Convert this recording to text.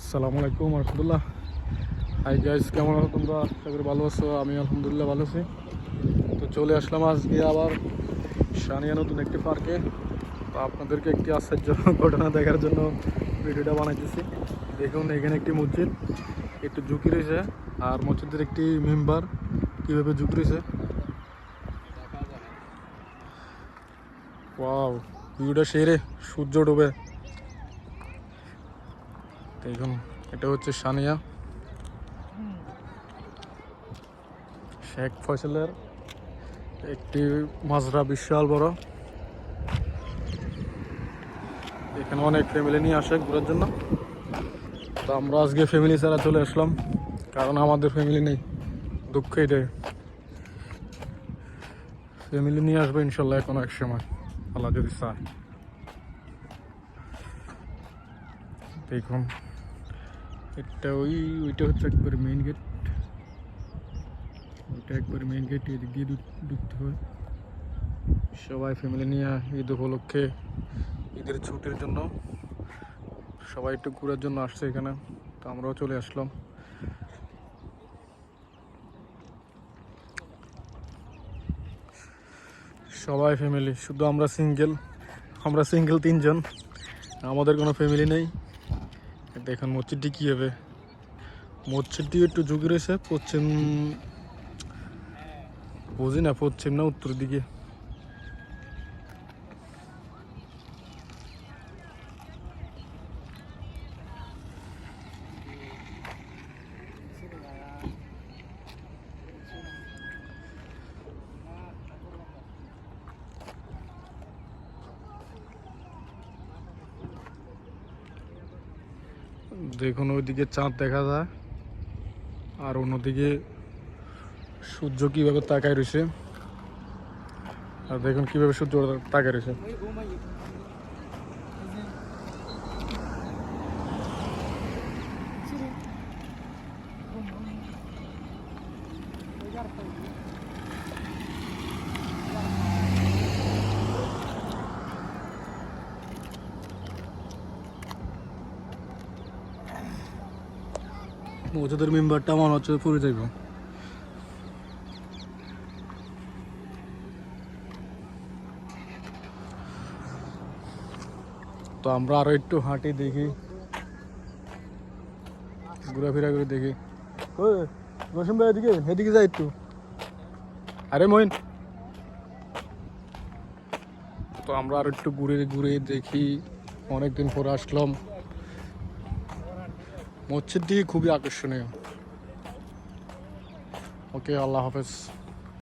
আসসালামু আলাইকুম রহমতুল্লাহ। Hi guys, কেমন আছো তোমরা? আশা করি ভালো আছো। আমি আলহামদুলিল্লাহ ভালো আছি। তো চলে আসলাম আজকে আবার সানিয়া নতুন একটি পার্কে। তো আপনাদেরকে একটি আশ্চর্য ঘটনা দেখার জন্য ভিডিওটা বানাইতেছি। দেখুন, এখানে একটি মসজিদ একটু ঝুঁকি রয়েছে, আর মসজিদের একটি মেম্বার কীভাবে ঝুঁকি রয়েছে। ওয়াও, ভিউটা সেরে, সূর্য ডুবে। দেখুন, এটা হচ্ছে সানিয়া শেখ ফয়সালের একটি মাজরা, বিশাল বড়। এখানে অনেক ফ্যামিলি নিয়ে আসে ঘোরার জন্য। তো আমরা আজকে ফ্যামিলি ছাড়া চলে আসলাম, কারণ আমাদের ফ্যামিলি নেই। দুঃখ এটাই। ফ্যামিলি নিয়ে আসবে ইনশাল্লাহ কোনো এক সময়, আল্লাহ যদি চায়। দেখুন, ওইটা হচ্ছে একবারে মেইন গেট। ওইটা একবারে মেইন গেট, এদিক দিয়ে ঢুকতে হয়। সবাই ফ্যামিলি নিয়ে ঈদ উপলক্ষে, ঈদের ছুটির জন্য সবাই একটু ঘোরার জন্য আসছে এখানে। তো আমরাও চলে আসলাম। সবাই ফ্যামিলি, শুধু আমরা সিঙ্গেল 3 জন। আমাদের কোনো ফ্যামিলি নেই। দেখুন মসজিদটি কী হবে। মসজিদটি একটু ঝুঁকি রয়েছে, বুঝি না পশ্চিম না উত্তর দিকে। দেখুন, ওইদিকে চাঁদ দেখা যায়, আর অন্যদিকে সূর্য কিভাবে তাকায় রয়েছে। আর দেখুন কিভাবে সূর্য তাকায় রয়েছে। মসজিদের মেম্বারটা মনে হচ্ছে পড়ে যাইব। তো আমরা আরো একটু হাঁটি, দেখি, ঘোরাফেরা করে দেখি। ওই রসম ভাই, এদিকে এদিকে যাই একটু। আরে মইন, তো আমরা আর একটু ঘুরে ঘুরে দেখি। অনেকদিন পরে আসলাম। মসজিদটি খুবই আকর্ষণীয়। ওকে, আল্লাহ হাফেজ।